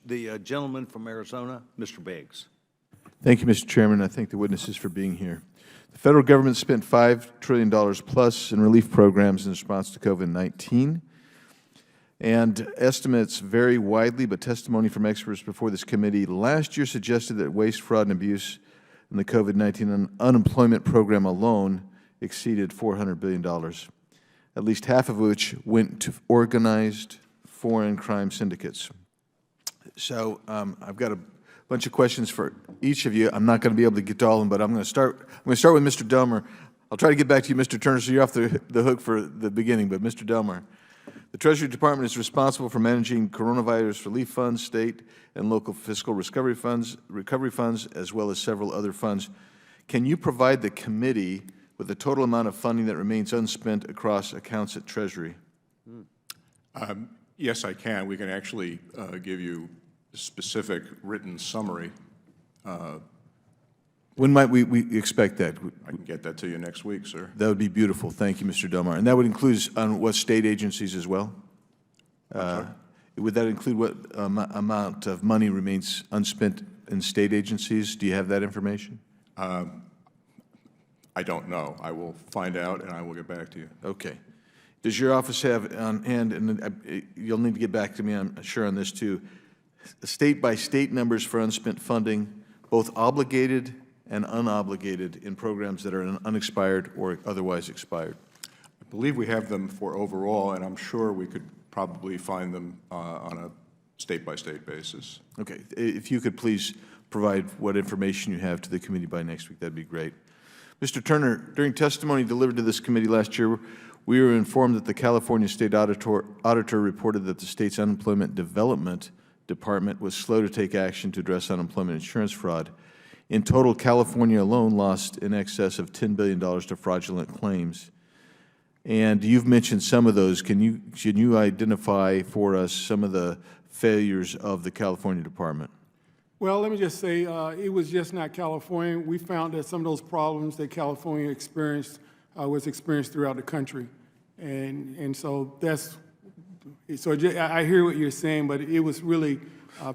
The gentleman from Arizona, Mr. Biggs. Thank you, Mr. Chairman. I thank the witnesses for being here. The federal government spent $5 trillion plus in relief programs in response to COVID-19. And estimates vary widely, but testimony from experts before this committee last year suggested that waste, fraud, and abuse in the COVID-19 unemployment program alone exceeded $400 billion, at least half of which went to organized foreign crime syndicates. So I've got a bunch of questions for each of you. I'm not going to be able to get to all of them, but I'm going to start with Mr. Delmar. I'll try to get back to you, Mr. Turner, so you're off the hook for the beginning. But Mr. Delmar, the Treasury Department is responsible for managing coronavirus relief funds, state and local fiscal recovery funds, as well as several other funds. Can you provide the committee with the total amount of funding that remains unspent across accounts at Treasury? Yes, I can. We can actually give you a specific written summary. When might we expect that? I can get that to you next week, sir. That would be beautiful. Thank you, Mr. Delmar. And that would include on what state agencies as well? Would that include what amount of money remains unspent in state agencies? Do you have that information? I don't know. I will find out, and I will get back to you. Okay. Does your office have on hand, and you'll need to get back to me, I'm sure, on this too, state-by-state numbers for unspent funding, both obligated and unobligated in programs that are unexpired or otherwise expired? I believe we have them for overall, and I'm sure we could probably find them on a state-by-state basis. Okay. If you could please provide what information you have to the committee by next week, that'd be great. Mr. Turner, during testimony delivered to this committee last year, we were informed that the California State Auditor reported that the state's Unemployment Development Department was slow to take action to address unemployment insurance fraud. In total, California alone lost in excess of $10 billion to fraudulent claims. And you've mentioned some of those. Can you identify for us some of the failures of the California Department? Well, let me just say, it was just not California. We found that some of those problems that California experienced was experienced throughout the country. And so I hear what you're saying, but it was really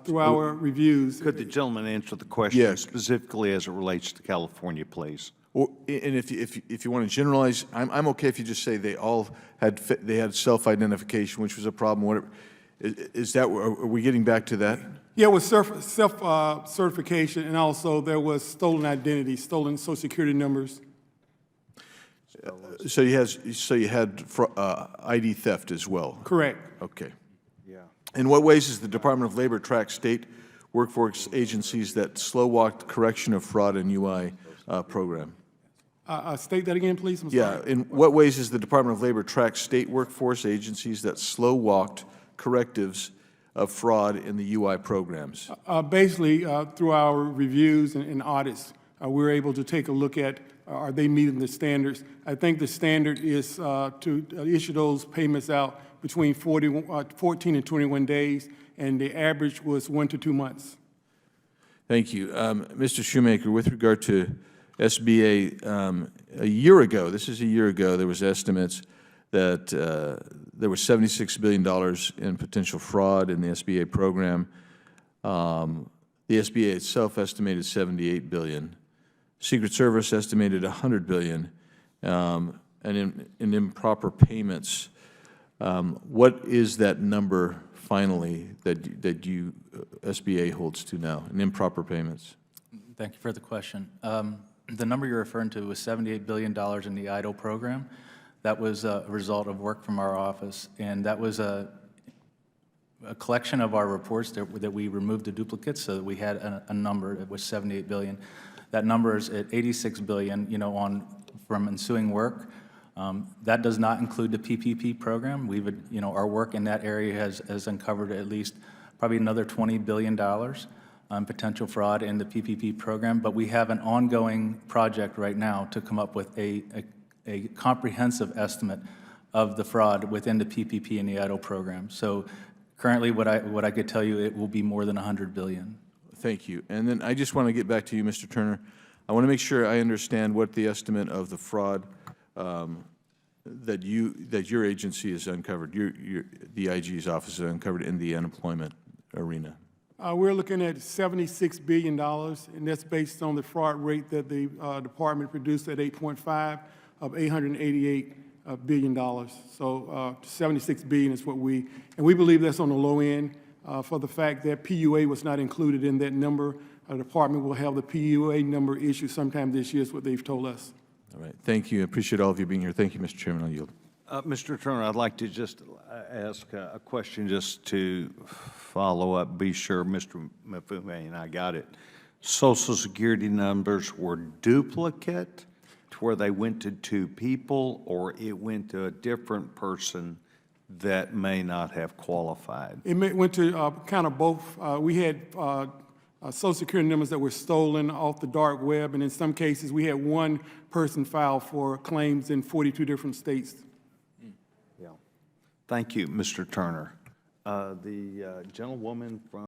through our reviews. Could the gentleman answer the question Yes. specifically as it relates to California, please? And if you want to generalize, I'm okay if you just say they all had self-identification, which was a problem. Whatever. Are we getting back to that? Yeah, it was self-certification, and also there was stolen identity, stolen Social Security numbers. So you had ID theft as well? Correct. Okay. Yeah. In what ways does the Department of Labor track state workforce agencies that slow-walked correction of fraud and UI program? State that again, please. I'm sorry. Yeah. In what ways does the Department of Labor track state workforce agencies that slow-walked correctives of fraud in the UI programs? Basically, through our reviews and audits, we're able to take a look at are they meeting the standards. I think the standard is to issue those payments out between 14 and 21 days, and the average was 1 to 2 months. Thank you. Mr. Shoemaker, with regard to SBA, a year ago, this is a year ago, there was estimates that there was $76 billion in potential fraud in the SBA program. The SBA itself estimated $78 billion. Secret Service estimated $100 billion, and in improper payments. What is that number finally that SBA holds to now in improper payments? Thank you for the question. The number you're referring to was $78 billion in the EIDL program. That was a result of work from our office, and that was a collection of our reports that we removed the duplicates, so that we had a number that was $78 billion. That number is at $86 billion, from ensuing work. That does not include the PPP program. Our work in that area has uncovered at least probably another $20 billion on potential fraud in the PPP program. But we have an ongoing project right now to come up with a comprehensive estimate of the fraud within the PPP and the EIDL program. So currently, what I could tell you, it will be more than $100 billion. Thank you. And then I just want to get back to you, Mr. Turner. I want to make sure I understand what the estimate of the fraud that your agency has uncovered, the IG's office has uncovered in the unemployment arena. We're looking at $76 billion, and that's based on the fraud rate that the department produced at 8.5 of $888 billion. So 76 billion is what and we believe that's on the low end for the fact that PUA was not included in that number. The department will have the PUA number issued sometime this year is what they've told us. All right, thank you. I appreciate all of you being here. Thank you, Mr. Chairman. I'll yield. Mr. Turner, I'd like to just ask a question just to follow up, be sure Mr. Mafume and I got it. Social Security numbers were duplicate to where they went to two people, or it went to a different person that may not have qualified? It went to kind of both. We had Social Security numbers that were stolen off the dark web, and in some cases, we had one person file for claims in 42 different states. Yeah. Thank you, Mr. Turner. The gentlewoman from